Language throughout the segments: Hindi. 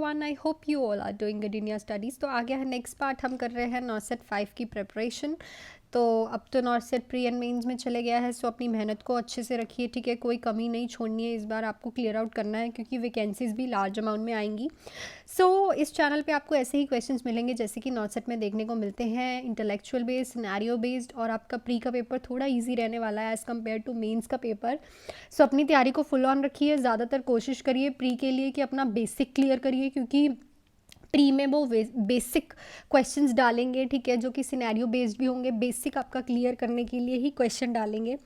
everyone, I hope you all are doing good in your studies. तो आ गया है नेक्स्ट पार्ट, हम कर रहे हैं नॉर्सेट 5 की प्रिपरेशन। तो अब तो नॉर्सेट प्री एंड मेंस में चले गया है, सो अपनी मेहनत को अच्छे से रखिए, ठीक है। कोई कमी नहीं छोड़नी है, इस बार आपको क्लियर आउट करना है क्योंकि वैकेंसीज भी लार्ज अमाउंट में आएंगी। सो इस चैनल पे आपको ऐसे ही क्वेश्चंस मिलेंगे जैसे कि नॉर्सेट में देखने को मिलते हैं, इंटेलेक्चुअल बेस्ड, सिनेरियो बेस्ड, और आपका प्री का पेपर थोड़ा ईजी रहने वाला है एज़ कम्पेयर टू मेंस का पेपर। सो अपनी तैयारी को फुल ऑन रखिए, ज़्यादातर कोशिश करिए प्री के लिए कि अपना बेसिक क्लियर करिए, क्योंकि प्री में वो बेसिक क्वेश्चंस डालेंगे, ठीक है, जो कि सिनेरियो बेस्ड भी होंगे। बेसिक आपका क्लियर करने के लिए ही क्वेश्चन डालेंगे।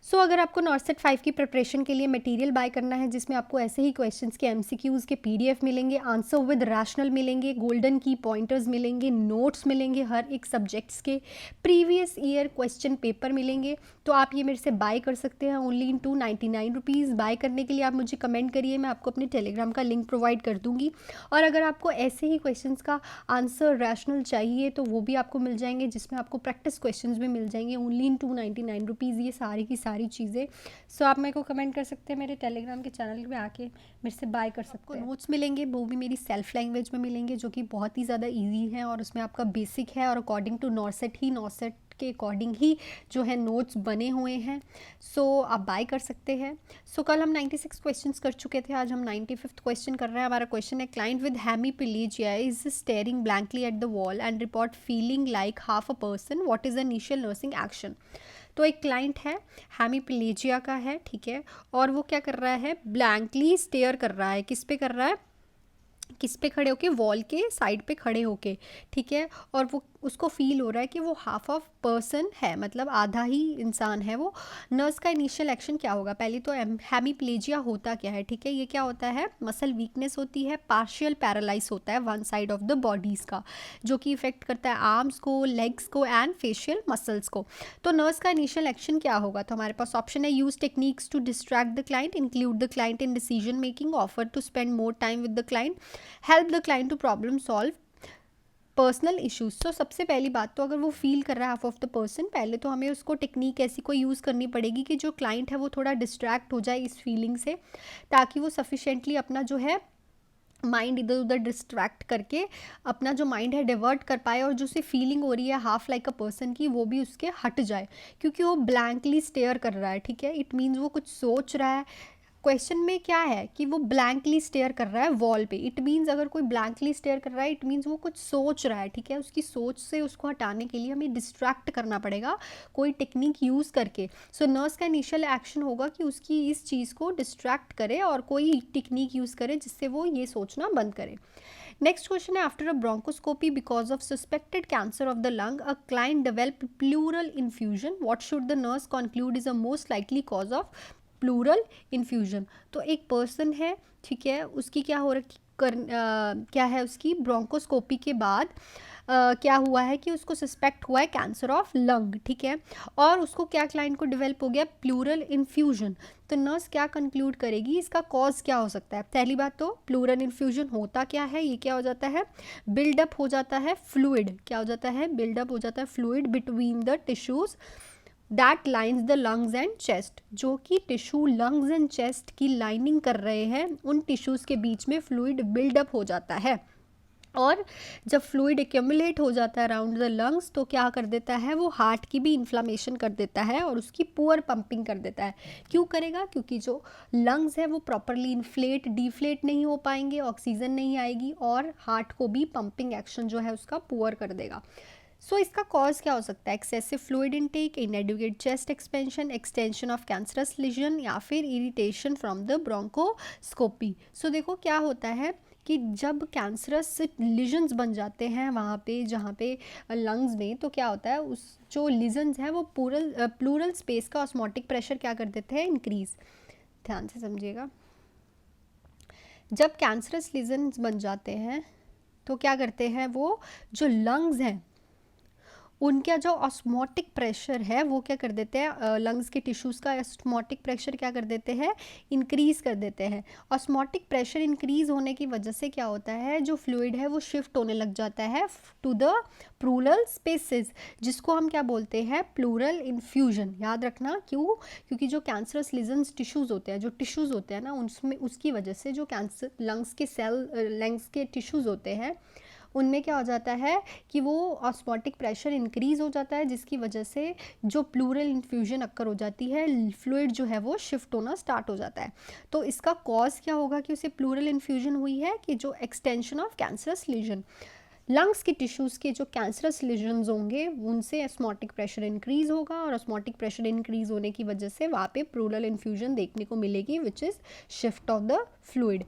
सो अगर आपको नॉर्सेट 5 की प्रिपरेशन के लिए मटेरियल बाय करना है जिसमें आपको ऐसे ही क्वेश्चंस के एमसीक्यूज़ के पीडीएफ मिलेंगे, आंसर विद रैशनल मिलेंगे, गोल्डन की पॉइंटर्स मिलेंगे, नोट्स मिलेंगे, हर एक सब्जेक्ट्स के प्रीवियस ईयर क्वेश्चन पेपर मिलेंगे, तो आप ये मेरे से बाय कर सकते हैं ओनली इन 299 रुपीज़। बाय करने के लिए आप मुझे कमेंट करिए, मैं आपको अपने टेलीग्राम का लिंक प्रोवाइड कर दूँगी। और अगर आपको ऐसे ही क्वेश्चन का आंसर रैशनल चाहिए तो वो भी आपको मिल जाएंगे, जिसमें आपको प्रैक्टिस क्वेश्चन भी मिल जाएंगे ओनली इन 299 रुपीज़। ये सारी की सारी चीज़ें। सो आप मेरे को कमेंट कर सकते हैं, मेरे टेलीग्राम के चैनल पे आके मेरे से बाय कर सकते हैं। नोट्स मिलेंगे, वो भी मेरी सेल्फ लैंग्वेज में मिलेंगे, जो कि बहुत ही ज़्यादा इजी है और उसमें आपका बेसिक है और अकॉर्डिंग टू नॉर्सेट के अकॉर्डिंग ही जो है नोट्स बने हुए हैं। सो आप बाय कर सकते हैं। सो कल हम 96 क्वेश्चंस कर चुके थे, आज हम 95th क्वेश्चन कर रहे हैं। हमारा क्वेश्चन है, client with hemiplegia is steering blankly at the wall and report feeling like half a person, what is the initial nursing action. तो एक क्लाइंट है, हेमीप्लेजिया का है, ठीक है, और वो क्या कर रहा है, ब्लैंकली स्टेयर कर रहा है। किस पे कर रहा है, किस पे खड़े होके, वॉल के साइड पे खड़े होके, ठीक है, और वो उसको फील हो रहा है कि वो हाफ ऑफ पर्सन है, मतलब आधा ही इंसान है वो। नर्स का इनिशियल एक्शन क्या होगा। पहले तो हेमीप्लेजिया होता क्या है, ठीक है, ये क्या होता है, मसल वीकनेस होती है, पार्शियल पैरालाइज होता है one side of the bodies का, जो कि इफेक्ट करता है आर्म्स को, लेग्स को एंड फेशियल मसल्स को। तो नर्स का इनिशियल एक्शन क्या होगा, तो हमारे पास ऑप्शन है, use techniques to distract the client, include the client in decision making, offer to spend more time with the client, help the client to problem solve, personal issues. तो सबसे पहली बात तो अगर वो फील कर रहा है हाफ ऑफ द पर्सन, पहले तो हमें उसको टेक्निक ऐसी कोई यूज़ करनी पड़ेगी कि जो क्लाइंट है वो थोड़ा डिस्ट्रैक्ट हो जाए इस फीलिंग से, ताकि वो सफिशेंटली अपना जो है माइंड इधर उधर डिस्ट्रैक्ट करके अपना जो माइंड है डिवर्ट कर पाए, और जो उसे फीलिंग हो रही है हाफ लाइक अ पर्सन की, वो भी उसके हट जाए, क्योंकि वो ब्लैंकली स्टेयर कर रहा है, ठीक है। इट मीन्स वो कुछ सोच रहा है। क्वेश्चन में क्या है कि वो ब्लैंकली स्टेयर कर रहा है वॉल पे। इट मीन्स अगर कोई ब्लैंकली स्टेयर कर रहा है, इट मीन्स वो कुछ सोच रहा है, ठीक है। उसकी सोच से उसको हटाने के लिए हमें डिस्ट्रैक्ट करना पड़ेगा कोई टेक्निक यूज़ करके। सो नर्स का इनिशियल एक्शन होगा कि उसकी इस चीज़ को डिस्ट्रैक्ट करे और कोई टेक्निक यूज़ करे जिससे वो ये सोचना बंद करे। नेक्स्ट क्वेश्चन है, after a bronchoscopy because of suspected cancer of the lung a client develop pleural infusion, what should the nurse conclude is a most likely cause of pleural infusion. तो एक पर्सन है, ठीक है, उसकी क्या हो रखी क्या है, उसकी ब्रोंकोस्कोपी के बाद क्या हुआ है कि उसको सस्पेक्ट हुआ है कैंसर ऑफ लंग, ठीक है, और उसको क्या क्लाइंट को डेवलप हो गया, प्लूरल इन्फ्यूजन। तो नर्स क्या कंक्लूड करेगी, इसका कॉज क्या हो सकता है। पहली बात तो प्लूरल इन्फ्यूजन होता क्या है, ये क्या हो जाता है, बिल्डअप हो जाता है फ्लूइड, क्या हो जाता है, बिल्डअप हो जाता है fluid between the tissues that lines the lungs and chest, जो कि टिश्यू लंग्स एंड चेस्ट की लाइनिंग कर रहे हैं, उन टिश्यूज़ के बीच में फ्लूइड बिल्डअप हो जाता है। और जब फ्लूइड एक्यूमुलेट हो जाता है अराउंड द लंग्स, तो क्या कर देता है, वो हार्ट की भी इन्फ्लामेशन कर देता है और उसकी पुअर पंपिंग कर देता है। क्यों करेगा, क्योंकि जो लंग्स है वो प्रॉपरली इन्फ्लेट डिफ्लेट नहीं हो पाएंगे, ऑक्सीजन नहीं आएगी, और हार्ट को भी पंपिंग एक्शन जो है उसका पुअर कर देगा। सो इसका कॉज क्या हो सकता है, excessive fluid intake, inadequate chest expansion, extension of cancerous lesion, या फिर irritation from the bronchoscopy. So देखो क्या होता है कि जब कैंसरस लीजन्स बन जाते हैं वहाँ पे, जहाँ पे लंग्स में, तो क्या होता है, उस जो लीजन्स हैं वो प्लूरल स्पेस का ऑस्मोटिक प्रेशर क्या कर देते हैं, इंक्रीज। ध्यान से समझिएगा, जब कैंसरस लीजन्स बन जाते हैं तो क्या करते हैं, वो जो लंग्स हैं उनका जो ऑस्मोटिक प्रेशर है वो क्या कर देते हैं, लंग्स के टिश्यूज़ का ऑस्मोटिक प्रेशर क्या कर देते हैं, इंक्रीज़ कर देते हैं। ऑस्मोटिक प्रेशर इंक्रीज़ होने की वजह से क्या होता है, जो फ्लूइड है वो शिफ्ट होने लग जाता है टू द प्लूरल स्पेसेस, जिसको हम क्या बोलते हैं, प्लूरल इन्फ्यूजन। याद रखना क्यों, क्योंकि जो कैंसरस लीजन्स टिश्यूज़ होते हैं, जो टिश्यूज़ होते हैं ना, उसमें उसकी वजह से जो कैंसर लंग्स के लंग्स के टिश्यूज़ होते हैं उनमें क्या हो जाता है कि वो ऑस्मोटिक प्रेशर इंक्रीज़ हो जाता है, जिसकी वजह से जो प्लूरल इन्फ्यूजन अक्कर हो जाती है, फ्लूइड जो है वो शिफ्ट होना स्टार्ट हो जाता है। तो इसका कॉज क्या होगा कि उसे प्लूरल इन्फ्यूजन हुई है, कि जो extension of cancerous lesion, lungs के टिश्यूज़ के जो कैंसरस लीजन्स होंगे उनसे ऑस्मोटिक प्रेशर इंक्रीज़ होगा, और ऑस्मोटिक प्रेशर इंक्रीज़ होने की वजह से वहाँ पे प्लूरल इन्फ्यूजन देखने को मिलेगी, which is shift of the fluid.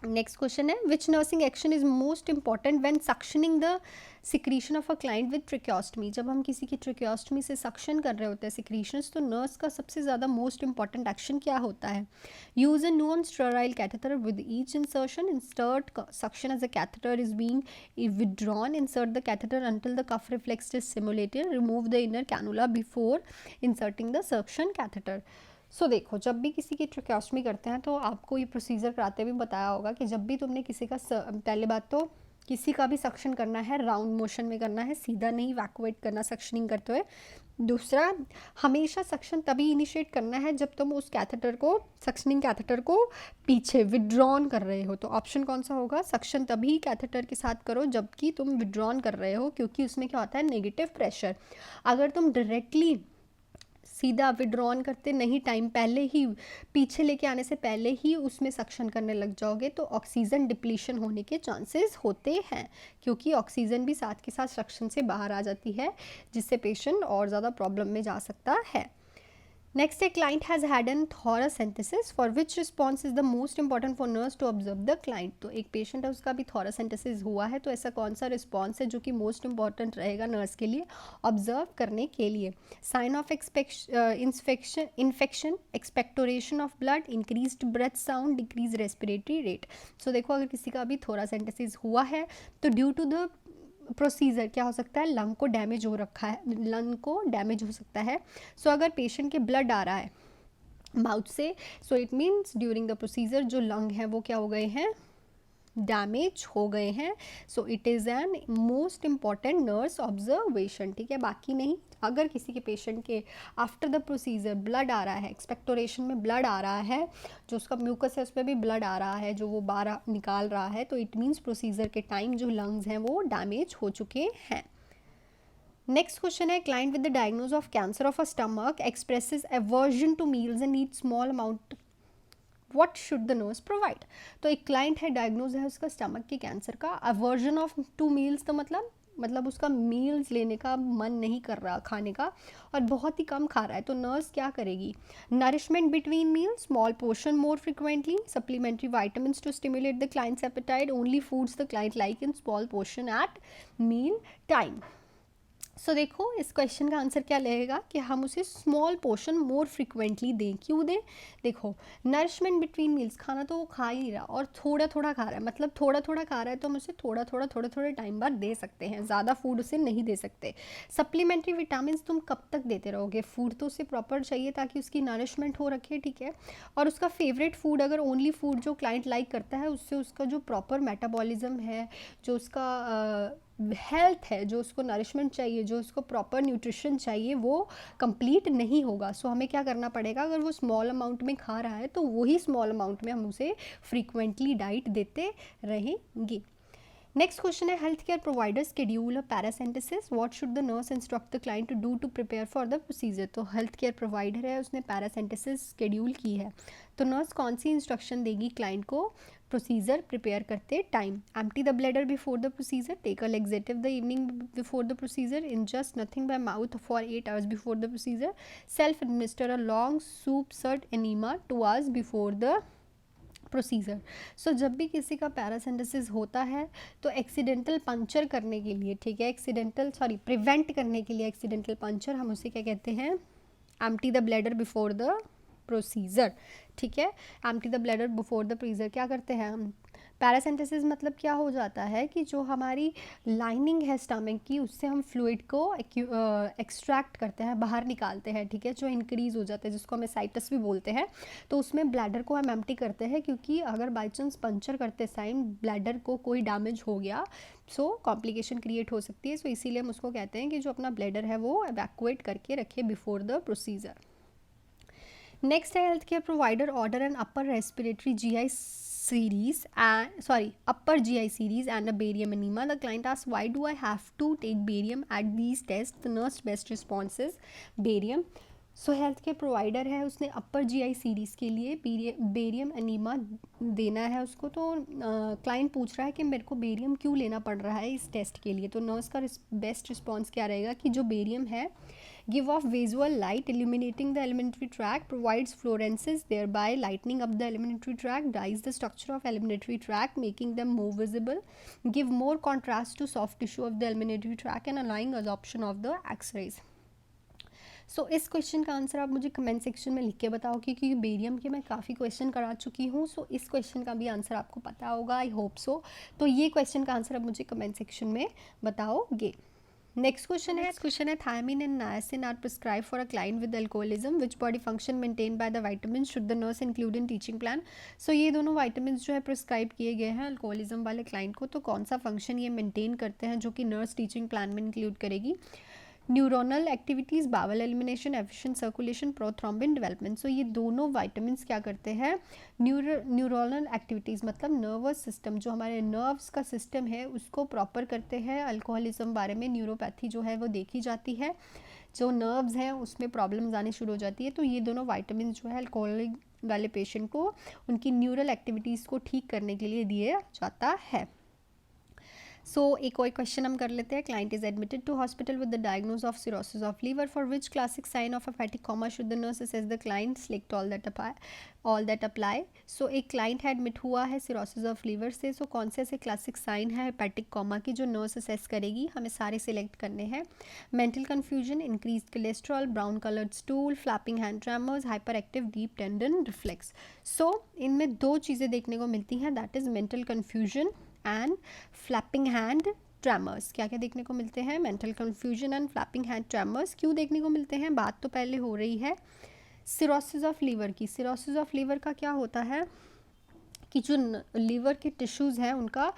Next question है, which nursing action is most important when suctioning the secretion of a client with tracheostomy. जब हम किसी की ट्रिक्योस्टमी से सक्शन कर रहे होते हैं सिक्रीशंस, तो नर्स का सबसे ज़्यादा मोस्ट इंपॉर्टेंट एक्शन क्या होता है, use a non sterile catheter with each insertion, insert suction as a catheter is being withdrawn, insert the catheter until the cuff reflex is simulated, remove the inner cannula before inserting the suction catheter। सो देखो, जब भी किसी की ट्रिक्योस्टमी करते हैं तो आपको ये प्रोसीजर कराते भी बताया होगा कि जब भी तुमने किसी का पहले बात तो किसी का भी सक्शन करना है राउंड मोशन में करना है, सीधा नहीं वैक्यूएट करना सक्शनिंग करते हुए। दूसरा, हमेशा सक्शन तभी इनिशिएट करना है जब तुम उस कैथेटर को, सक्शनिंग कैथेटर को पीछे विड्रॉन कर रहे हो। तो ऑप्शन कौन सा होगा, सक्शन तभी कैथेटर के साथ करो जबकि तुम विड्रॉन कर रहे हो, क्योंकि उसमें क्या होता है, नेगेटिव प्रेशर। अगर तुम डायरेक्टली सीधा विड्रॉन करते नहीं टाइम पहले ही, पीछे लेके आने से पहले ही उसमें सक्शन करने लग जाओगे तो ऑक्सीजन डिप्लीशन होने के चांसेस होते हैं, क्योंकि ऑक्सीजन भी साथ के साथ सक्शन से बाहर आ जाती है, जिससे पेशेंट और ज़्यादा प्रॉब्लम में जा सकता है। Next, a client has had an thoracentesis for which response is the most important for nurse to observe the client. तो एक पेशेंट है, उसका भी थॉरासेंटेसिस हुआ है, तो ऐसा कौन सा रिस्पॉन्स है जो कि मोस्ट इंपॉर्टेंट रहेगा नर्स के लिए ऑब्जर्व करने के लिए। Sign of infection, expectoration of blood, increased breath sound, decrease respiratory rate. So देखो, अगर किसी का भी थॉरासेंटेसिस हुआ है तो ड्यू टू द प्रोसीजर क्या हो सकता है, लंग को डैमेज हो रखा है, लंग को डैमेज हो सकता है। सो अगर पेशेंट के ब्लड आ रहा है माउथ से, so it means during the procedure जो लंग है वो क्या हो गए हैं, डैमेज हो गए हैं। So it is an most important nurse observation, ठीक है, बाकी नहीं। अगर किसी के पेशेंट के आफ्टर द प्रोसीजर ब्लड आ रहा है, एक्सपेक्टोरेशन में ब्लड आ रहा है, जो उसका म्यूकस है उसमें भी ब्लड आ रहा है, जो वो बाहर निकाल रहा है, तो इट मीन्स प्रोसीजर के टाइम जो लंग्स हैं वो डैमेज हो चुके हैं। नेक्स्ट क्वेश्चन है, client with the diagnose of cancer of a stomach expresses aversion two meals and need small amount, what should the nurse provide. तो एक क्लाइंट है, डायग्नोज है उसका स्टमक के कैंसर का, अवर्जन ऑफ टू मील्स का मतलब उसका मील्स लेने का मन नहीं कर रहा खाने का, और बहुत ही कम खा रहा है, तो नर्स क्या करेगी, nourishment between meals, small portion more frequently, supplementary vitamins to stimulate the client's appetite, only foods the client like in small portion at meal time. So देखो, इस क्वेश्चन का आंसर क्या लगेगा कि हम उसे स्मॉल पोर्शन मोर फ्रिक्वेंटली दें। क्यों दें, देखो, नरिशमेंट बिटवीन मील्स, खाना तो वो खा ही नहीं रहा और थोड़ा थोड़ा खा रहा है, मतलब थोड़ा थोड़ा खा रहा है, तो हम उसे थोड़ा थोड़ा टाइम बाद दे सकते हैं, ज़्यादा फूड उसे नहीं दे सकते। सप्लीमेंट्री विटामिन तुम कब तक देते रहोगे, फूड तो उसे प्रॉपर चाहिए ताकि उसकी नरिशमेंट हो रखे, ठीक है। और उसका फेवरेट फूड, अगर ओनली फूड जो क्लाइंट लाइक करता है उससे उसका जो प्रॉपर मेटाबॉलिज्म है, जो उसका हेल्थ है, जो उसको नरिशमेंट चाहिए, जो उसको प्रॉपर न्यूट्रिशन चाहिए, वो कंप्लीट नहीं होगा। सो हमें क्या करना पड़ेगा, अगर वो स्मॉल अमाउंट में खा रहा है तो वही स्मॉल अमाउंट में हम उसे फ्रीक्वेंटली डाइट देते रहेंगे। नेक्स्ट क्वेश्चन है, health care provider schedule a paracentesis, what should the nurse instruct the client to do to prepare for the procedure. तो हेल्थ केयर प्रोवाइडर है, उसने पैरासेंटेसिस शेड्यूल की है, तो नर्स कौन सी इंस्ट्रक्शन देगी क्लाइंट को प्रोसीजर प्रिपेयर करते time. Empty the bladder before the procedure, take a laxative the evening before the procedure, ingest nothing by mouth for 8 hours before the procedure, self administer a long soap सर्ट enema 2 hours before the procedure. So जब भी किसी का पैरासेंटेसिस होता है तो एक्सीडेंटल पंचर करने के लिए, ठीक है, प्रिवेंट करने के लिए एक्सीडेंटल पंचर, हम उसे क्या कहते हैं, empty the bladder before the procedure, ठीक है। Empty the bladder before the procedure क्या करते हैं हम, पैरासिंथेसिस मतलब क्या हो जाता है कि जो हमारी लाइनिंग है स्टमक की, उससे हम फ्लूइड को एक्सट्रैक्ट करते हैं, बाहर निकालते हैं, ठीक है, जो इंक्रीज़ हो जाता है, जिसको हम साइटस भी बोलते हैं। तो उसमें ब्लैडर को हम एम्प्टी करते हैं, क्योंकि अगर बाई चांस पंचर करते टाइम ब्लैडर को कोई डैमेज हो गया, सो कॉम्प्लिकेशन क्रिएट हो सकती है। सो इसीलिए हम उसको कहते हैं कि जो अपना ब्लैडर है वो एवैक्यूएट करके रखे बिफोर द प्रोसीजर। नेक्स्ट है health care provider order an upper respiratory GI series and upper GI series and a barium enema. The client asks, why do I have to take barium at these tests? The nurse best response is barium. So health care provider है, उसने अपर GI सीरीज़ के लिए बेरियम एनीमा देना है उसको। तो क्लाइंट पूछ रहा है कि मेरे को बेरियम क्यों लेना पड़ रहा है इस टेस्ट के लिए। तो नर्स का बेस्ट रिस्पॉन्स क्या रहेगा कि जो बेरियम है give off visual light illuminating the alimentary tract, provides fluorescence thereby lightening up the alimentary tract, dyes the structure of alimentary tract making them more visible, give more contrast to soft tissue of the alimentary tract and allowing absorption of the X-rays. सो इस क्वेश्चन का आंसर आप मुझे कमेंट सेक्शन में लिख के बताओ, क्योंकि बेरियम के मैं काफ़ी क्वेश्चन करा चुकी हूँ। सो इस क्वेश्चन का भी आंसर आपको पता होगा, आई होप सो। तो ये क्वेश्चन का आंसर आप मुझे कमेंट सेक्शन में बताओगे। नेक्स्ट क्वेश्चन है thiamine and niacin are prescribe for a client with alcoholism, which body function maintain by the vitamin should the nurse include in teaching plan. So ये दोनों वाइटामिन जो है प्रिस्क्राइब किए गए हैं अल्कोहलिज्म वाले क्लाइंट को, तो कौन सा फंक्शन ये मेंटेन करते हैं जो कि नर्स टीचिंग प्लान में इंक्लूड करेगी। Neuronal activities, bowel elimination, efficient circulation, prothrombin development. So ये दोनों वाइटामिन्स क्या करते हैं, न्यूरोनल एक्टिविटीज़ मतलब नर्वस सिस्टम, जो हमारे नर्व्स का सिस्टम है उसको प्रॉपर करते हैं। अल्कोहलिज्म बारे में न्यूरोपैथी जो है वो देखी जाती है, जो नर्व्स हैं उसमें प्रॉब्लम्स आनी शुरू हो जाती है। तो ये दोनों वाइटामिन जो है अल्कोहलिक वाले पेशेंट को उनकी न्यूरल एक्टिविटीज़ को ठीक करने के लिए दिया जाता है। सो एक और क्वेश्चन हम कर लेते हैं। Client is admitted to hospital with the diagnose of cirrhosis of liver, for which classic sign of hepatic coma should the nurse assess the client, select all that apply. So एक क्लाइंट है एडमिट हुआ है सिरोसिस ऑफ लीवर से, सो कौन से ऐसे क्लासिक साइन है हेपेटिक कोमा की जो नर्स असेस करेगी, हमें सारे सिलेक्ट करने हैं। Mental confusion, increase cholesterol, brown coloured stool, flapping hand tremors, hyperactive deep tendon reflex. So इनमें दो चीज़ें देखने को मिलती हैं, that is mental confusion and flapping hand tremors. क्या क्या देखने को मिलते हैं, mental confusion and flapping hand tremors क्यों देखने को मिलते हैं। बात तो पहले हो रही है सिरोसिस ऑफ लीवर की। सिरोसिस ऑफ लीवर का क्या होता है कि जो लीवर के टिश्यूज़ हैं उनका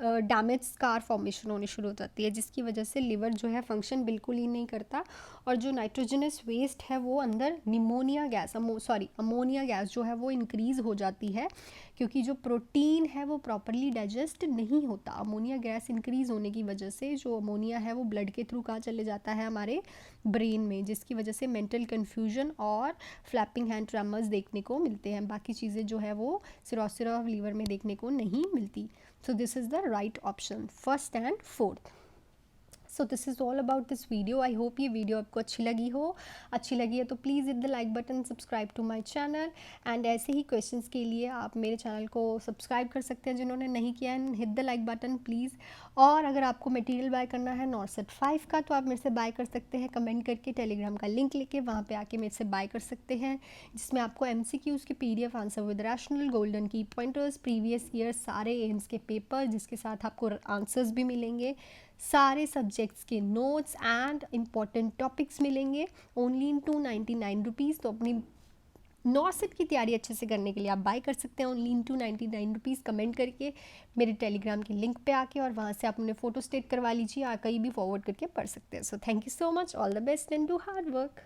डैमेज स्कार फॉर्मेशन होनी शुरू हो जाती है, जिसकी वजह से लीवर जो है फंक्शन बिल्कुल ही नहीं करता, और जो नाइट्रोजनस वेस्ट है वो अंदर अमोनिया गैस जो है वो इंक्रीज़ हो जाती है, क्योंकि जो प्रोटीन है वो प्रॉपरली डाइजेस्ट नहीं होता। अमोनिया गैस इंक्रीज़ होने की वजह से जो अमोनिया है वो ब्लड के थ्रू कहाँ चले जाता है, हमारे ब्रेन में, जिसकी वजह से मेंटल कन्फ्यूजन और फ्लैपिंग हैंड ट्रेमर्स देखने को मिलते हैं। बाकी चीज़ें जो है वो सिरोसिस ऑफ लीवर में देखने को नहीं मिलती। So this is the right option, first and fourth. So this is all about this video. I hope ये वीडियो आपको अच्छी लगी है तो please hit the like button, subscribe to my channel, and ऐसे ही क्वेश्चंस के लिए आप मेरे चैनल को सब्सक्राइब कर सकते हैं जिन्होंने नहीं किया है, hit the like button please. और अगर आपको मटेरियल बाय करना है नॉर्सेट 5 का तो आप मेरे से बाय कर सकते हैं कमेंट करके, टेलीग्राम का लिंक लेके वहाँ पे आके मेरे से बाय कर सकते हैं, जिसमें आपको MCQs के PDF answer with rational, golden की पॉइंटर्स, प्रीवियस ईयर सारे एम्स के पेपर, जिसके साथ आपको आंसर्स भी मिलेंगे, सारे सब्जेक्ट्स के नोट्स एंड इम्पॉर्टेंट टॉपिक्स मिलेंगे ओनली इन 299 रुपीज़। तो अपनी नॉर्सेट की तैयारी अच्छे से करने के लिए आप बाय कर सकते हैं ओनली इन 299 रुपीज़ कमेंट करके मेरे टेलीग्राम के लिंक पे आके, और वहाँ से आप अपने फ़ोटो स्टेट करवा लीजिए, कहीं भी फॉरवर्ड करके पढ़ सकते हैं। So thank you so much, all the best and do hard work.